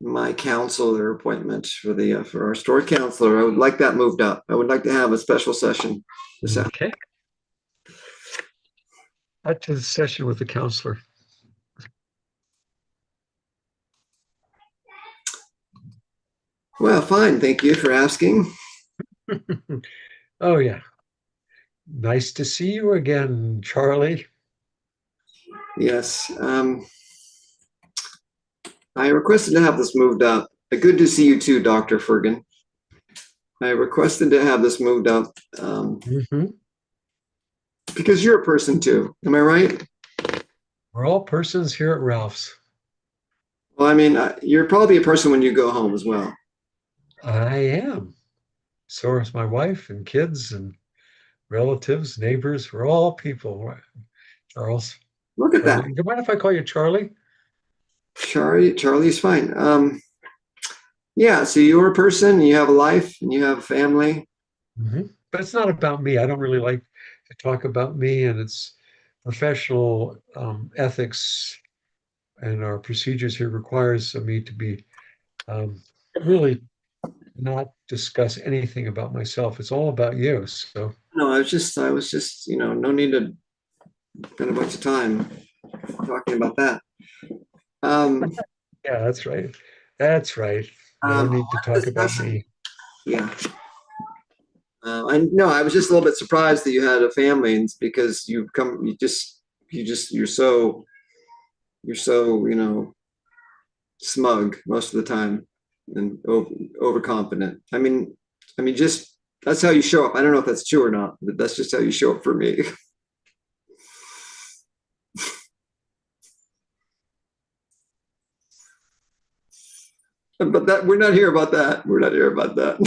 A: my counselor appointment for our store counselor. I would like that moved up. I would like to have a special session this afternoon.
B: Okay. Back to the session with the counselor.
A: Well, fine. Thank you for asking.
B: Oh, yeah. Nice to see you again, Charlie.
A: Yes. I requested to have this moved up. Good to see you too, Dr. Fergan. I requested to have this moved up because you're a person too. Am I right?
B: We're all persons here at Ralph's.
A: Well, I mean, you're probably a person when you go home as well.
B: I am. So is my wife and kids and relatives, neighbors. We're all people, right, Charles?
A: Look at that.
B: Charlie. Do you mind if I call you Charlie?
A: Charlie's fine. Yeah, so you're a person, you have a life, and you have a family.
B: But it's not about me. I don't really like to talk about me, and it's professional ethics and our procedures here requires me to be really not discuss anything about myself. It's all about you. So
A: No, I was just, no need to spend a bunch of time talking about that. Um,
B: yeah, that's right. That's right. No need to talk about
A: discussion.
B: me.
A: Yeah. I know. I was just a little bit surprised that you had a family, and it's because you're so, smug most of the time and overconfident. Just that's how you show up. I don't know if that's true or not, but that's just how you show up for me. But that we're not here about that. We're not here about that.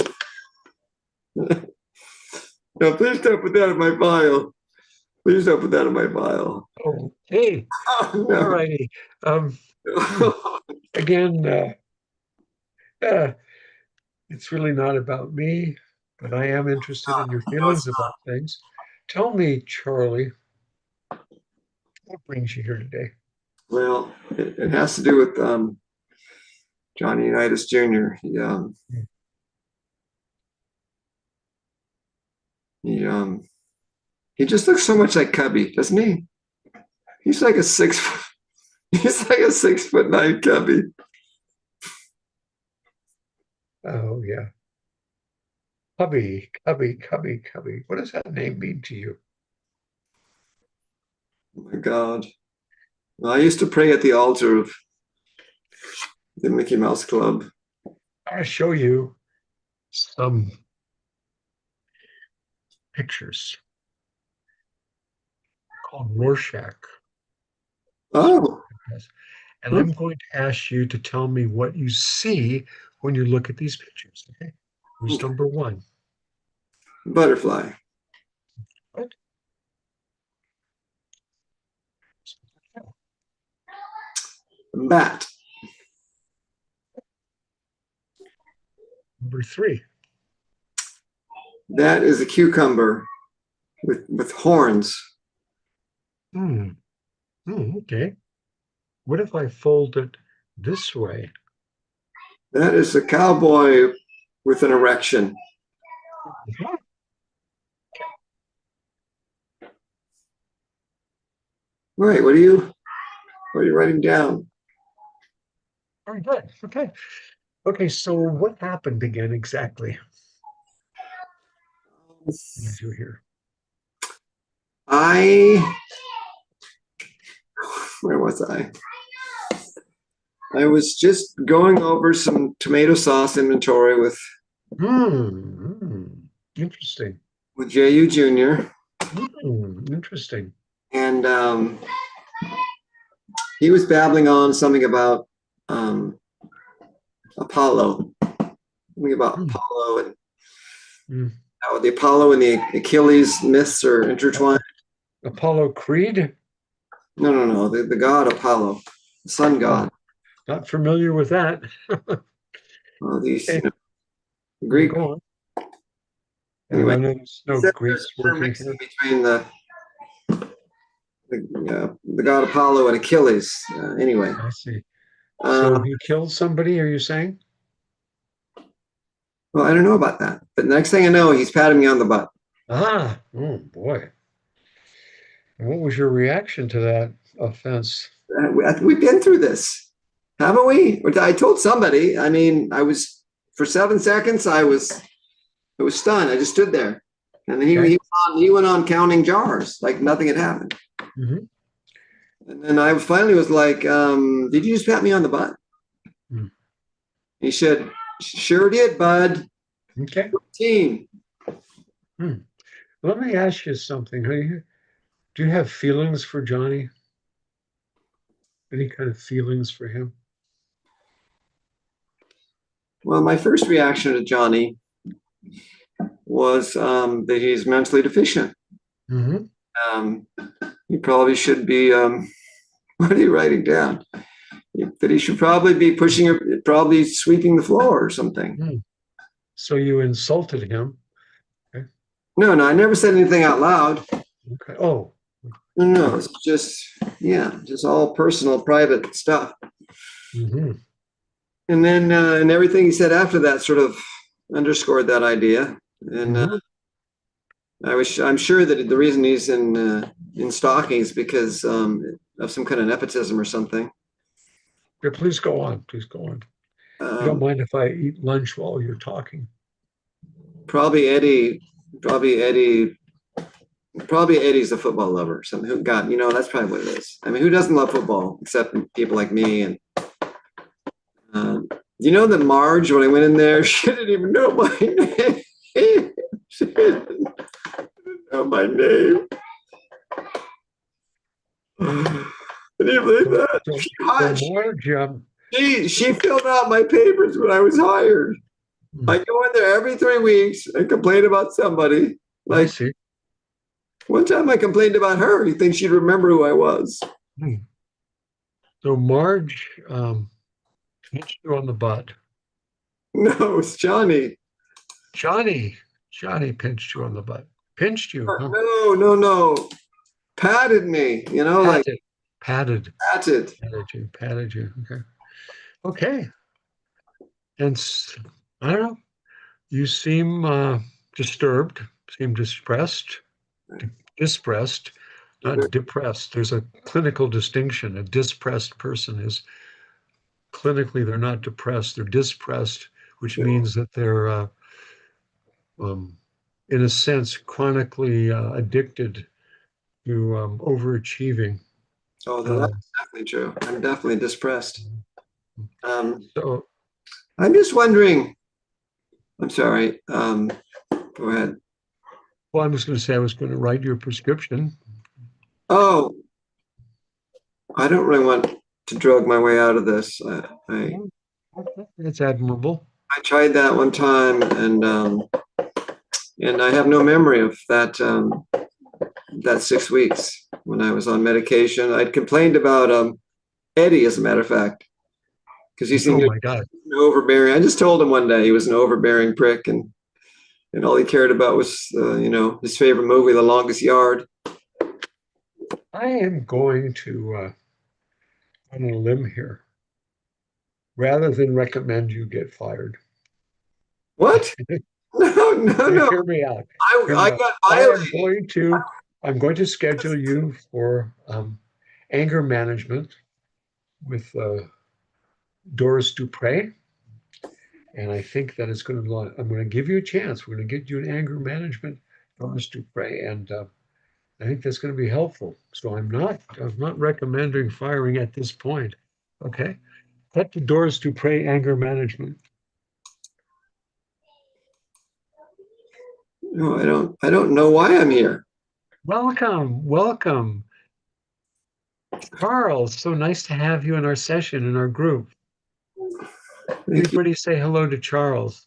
A: No, please don't put that in my file. Please don't put that in my file.
B: Okay.
A: Oh,
B: All righty. Again, it's really not about me, but I am interested in your feelings about things. Tell me, Charlie, what brings you here today?
A: Well, it has to do with Johnny Unitas Jr. He just looks so much like Cubby, doesn't he? He's like a he's like a 6'9" Cubby.
B: Oh, yeah. Cubby, Cubby, Cubby, Cubby. What does that name mean to you?
A: Oh my God. Well, I used to pray at the altar of the Mickey Mouse Club.
B: I want to show you some pictures called Rorschach.
A: Oh,
B: And I'm going to ask you to tell me what you see when you look at these pictures. Okay. Here's number one.
A: butterfly.
B: What?
A: Bat.
B: Number three.
A: That is a cucumber with horns.
B: Okay. What if I fold it this way?
A: That is a cowboy with an erection. Right. What are you writing down?
B: Very good. Okay. Okay, so what happened again exactly? Did you hear?
A: Where was I? I was just going over some tomato sauce inventory
B: Interesting.
A: with JU Jr.
B: Interesting.
A: And he was babbling on something about Apollo, something about Apollo and how the Apollo and the Achilles myths are intertwined.
B: Apollo Creed?
A: No. The god Apollo, the sun god.
B: Not familiar with that.
A: Well, these
B: Greek.
A: Greek.
B: Go on.
A: Anyway,
B: there's no Greeks working here.
A: Between the god Apollo and Achilles. Anyway.
B: I see. So he killed somebody, are you saying?
A: Well, I don't know about that. But the next thing I know, he's patting me on the butt.
B: Oh boy. What was your reaction to that offense?
A: We've been through this, haven't we? I told somebody. I mean, for 7 seconds, I was stunned. I just stood there, and then he went on counting jars like nothing had happened. And then I finally was like, did you just pat me on the butt?
B: Hmm.
A: He said, sure did, bud.
B: Okay.
A: Team.
B: Hmm. Let me ask you something. Do you have feelings for Johnny? Any kind of feelings for him?
A: Well, my first reaction to Johnny was that he's mentally deficient.
B: Hmm.
A: Um, he probably should be, what are you writing down? That he should probably be pushing, probably sweeping the floor or something.
B: Hmm. So you insulted him. Okay.
A: No, no, I never said anything out loud.
B: Okay. Oh.
A: No, no, it's just, yeah, just all personal, private stuff.
B: Hmm.
A: And then, and everything he said after that sort of underscored that idea. And
B: Hmm.
A: I'm sure that the reason he's in stockings because of some kind of nepotism or something.
B: Yeah, please go on. Please go on. You don't
A: Um,
B: mind if I eat lunch while you're talking?
A: probably Eddie, probably Eddie, probably Eddie's a football lover. Something who got, that's probably what it is. I mean, who doesn't love football except people like me? And um, you know that Marge, when I went in there, she didn't even know my name. She didn't know my name. Can you believe
B: So,
A: that?
B: so, so Marge,
A: She filled out my papers when I was hired. I go in there every 3 weeks and complain about somebody.
B: I
A: Like
B: see.
A: one time I complained about her. You think she'd remember who I was?
B: Hmm. So Marge pinched you on the butt.
A: No, it's Johnny.
B: Johnny, Johnny pinched you on the butt. Pinched you, huh?
A: No, no, no. Patted me, like
B: Patted, patted,
A: patted.
B: patted you. Okay. Okay. And I don't know. You seem disturbed, seem distressed, not depressed. There's a clinical distinction. A dispressed person is clinically, they're not depressed, they're dispressed, which means that they're, um, in a sense, chronically addicted to overachieving.
A: Oh, that's
B: Um,
A: definitely true. I'm definitely distressed. Um,
B: so,
A: I'm just wondering. I'm sorry. Go ahead.
B: well, I was going to say I was going to write your prescription.
A: Oh, I don't really want to drug my way out of this.
B: That's admirable.
A: I tried that one time, and I have no memory of that 6 weeks when I was on medication. I'd complained about Eddie, as a matter of fact, because he seemed
B: Oh
A: to
B: my God.
A: be overbearing. I just told him one day he was an overbearing prick, and all he cared about was his favorite movie, The Longest Yard.
B: I am going to on a limb here rather than recommend you get fired.
A: What? No, no, no.
B: Hear me out. Hear
A: I
B: me out.
A: got
B: I
A: violated.
B: am going to I'm going to schedule you for anger management with Doris Dupre. And I think that it's going to, I'm going to give you a chance. We're going to get you an anger management, Doris Dupre. And I think that's going to be helpful. So I'm not recommending firing at this point. Okay. Cut to Doris Dupre anger management.
A: No, I don't know why I'm here.
B: Welcome. Welcome. Charles, so nice to have you in our session, in our group.
A: Thank you.
B: Everybody say hello to Charles.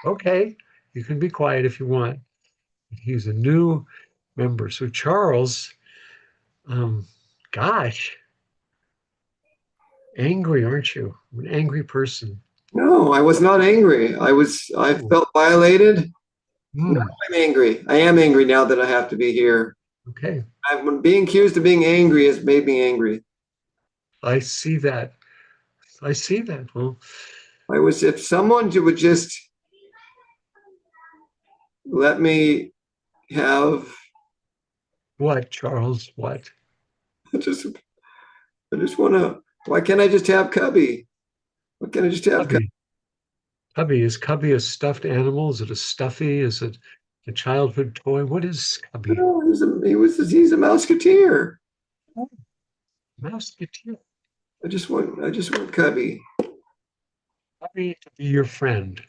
B: Okay. You can be quiet if you want. He's a new member. So Charles, um, gosh, angry, aren't you? An angry person.
A: No, I was not angry. I
B: Oh,
A: felt violated. No,
B: hmm,
A: I'm angry. I am angry now that I have to be here.
B: okay.
A: Being accused of being angry has made me angry.
B: I see that. I see that. Well,
A: If someone would just let me have,
B: what, Charles? What?
A: just, I just want to, why can't I just have Cubby? Why can't I just have Cubby?
B: Cubby. Cubby. Is Cubby a stuffed animal? Is it a stuffy? Is it a childhood toy? What is Cubby?
A: No, he's a Mouseketeer.
B: Oh, Musketeer.
A: I just want Cubby.
B: Happy to be your friend.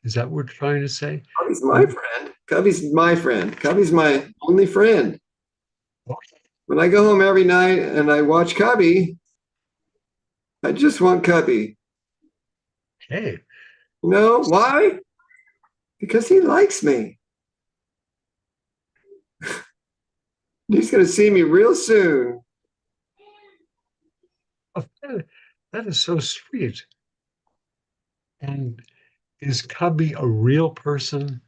B: Is that what we're trying to say?
A: Cubby's my friend. Cubby's my friend. Cubby's my only friend.
B: Okay.
A: When I go home every night and I watch Cubby, I just want Cubby.
B: Okay.
A: You know why? Because he likes me. He's going to see me real soon.
B: Oh, that is so sweet. And is Cubby a real person,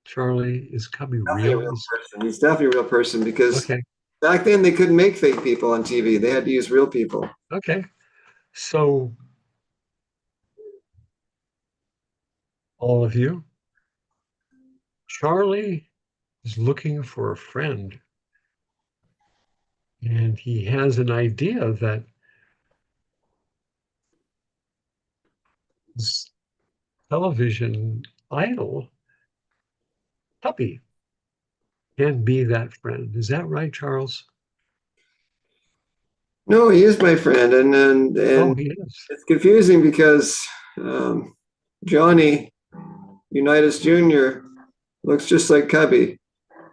B: Charlie? Is Cubby
A: Definitely a
B: real?
A: real person. He's definitely a real person because
B: Okay.
A: back then they couldn't make fake people on TV. They had to use real people.
B: Okay. So, all of you, Charlie is looking for a friend, and he has an idea that his television idol, Cubby, can be that friend. Is that right, Charles?
A: No, he is my friend,
B: Oh,
A: and
B: he is.
A: it's confusing because um, Johnny Unitas Jr. looks just like Cubby.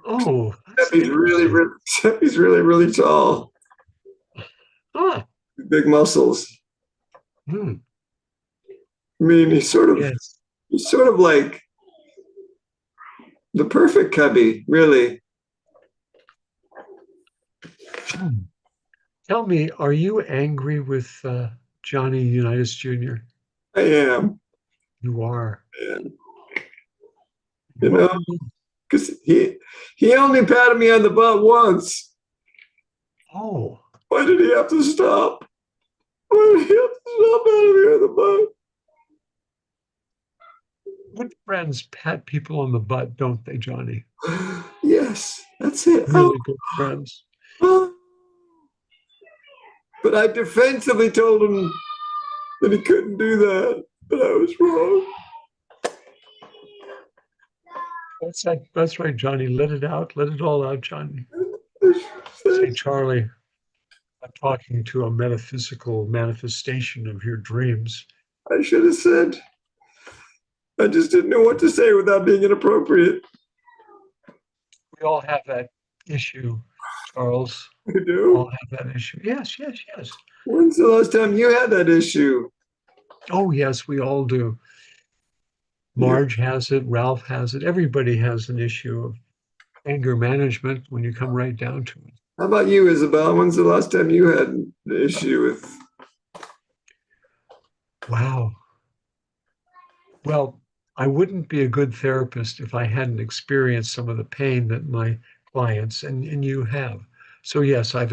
B: Oh, that's
A: Except he's really,
B: interesting.
A: really, except he's really, really tall,
B: Ah,
A: big muscles.
B: hmm,
A: I mean,
B: yes.
A: he's sort of like the perfect Cubby, really.
B: Hmm. Tell me, are you angry with Johnny Unitas Jr.?
A: I am,
B: You are.
A: and, you
B: What
A: know,
B: do you mean?
A: because he only patted me on the butt once.
B: Oh,
A: Why did he have to stop? Why did he have to stop patting me on the butt?
B: good friends pat people on the butt, don't they, Johnny?
A: Yes, that's it.
B: Really good friends.
A: Oh. But I defensively told him that he couldn't do that, but I was wrong.
B: That's right, Johnny. Let it out. Let it all out, Johnny.
A: I
B: Say, Charlie, I'm talking to a metaphysical manifestation of your dreams.
A: should have said, I just didn't know what to say without being inappropriate.
B: We all have that issue, Charles.
A: I
B: All
A: do.
B: have that issue. Yes, yes, yes.
A: When's the last time you had that issue?
B: Oh, yes, we all do.
A: Yeah.
B: Marge has it, Ralph has it. Everybody has an issue of anger management when you come right down to it.
A: How about you, Isabel? When's the last time you had an issue with?
B: Wow. Well, I wouldn't be a good therapist if I hadn't experienced some of the pain that my clients and you have. So, yes, I've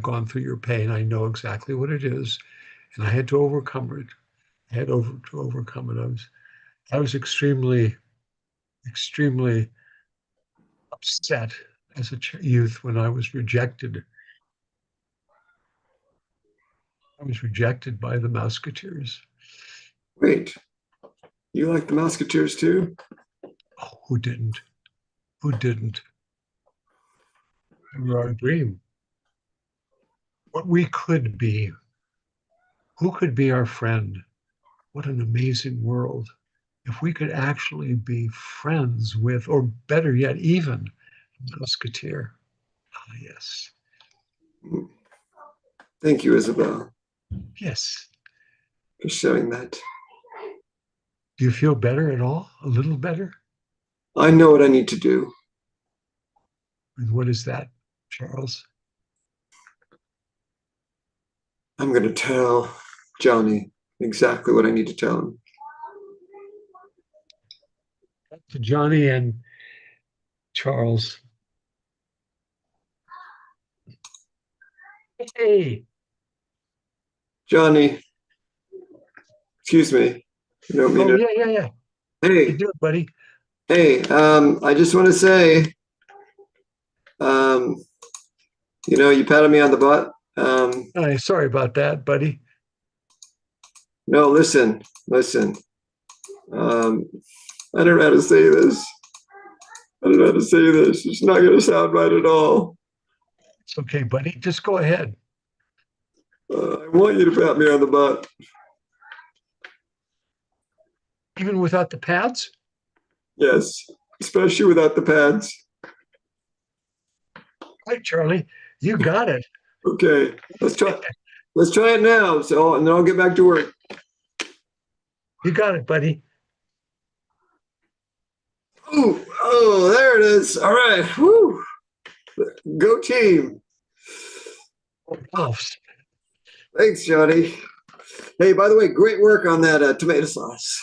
B: gone through your pain. I know exactly what it is. And I had to overcome it. To overcome it. I was extremely upset as a youth when I was rejected. I was rejected by the Musketeers.
A: Wait, you like the Musketeers too?
B: Oh, who didn't? Who didn't? We were our dream. What we could be. Who could be our friend? What an amazing world. If we could actually be friends with, or better yet, even a Musketeer. Ah, yes.
A: Thank you, Isabel,
B: Yes.
A: for showing that.
B: Do you feel better at all? A little better?
A: I know what I need to do.
B: And what is that, Charles?
A: I'm going to tell Johnny exactly what I need to tell him.
B: To Johnny and Charles. Hey.
A: Johnny, excuse me. You don't mean
B: Oh,
A: to.
B: yeah, yeah, yeah. You
A: Hey,
B: do it, buddy.
A: hey, I just want to say, um, you patted me on the butt.
B: Sorry about that, buddy.
A: No, listen. Um, I don't know how to say this. I don't know how to say this. It's not going to sound right at all.
B: It's okay, buddy. Just go ahead.
A: I want you to pat me on the butt.
B: Even without the pads?
A: Yes, especially without the pads.
B: Right, Charlie. You got it.
A: Okay, let's try. Let's try it now. So, and then I'll get back to work.
B: You got it, buddy.
A: Ooh, oh, there it is. All right. Woo. Go team.
B: Oh,
A: Thanks, Johnny. Hey, by the way, great work on that tomato sauce.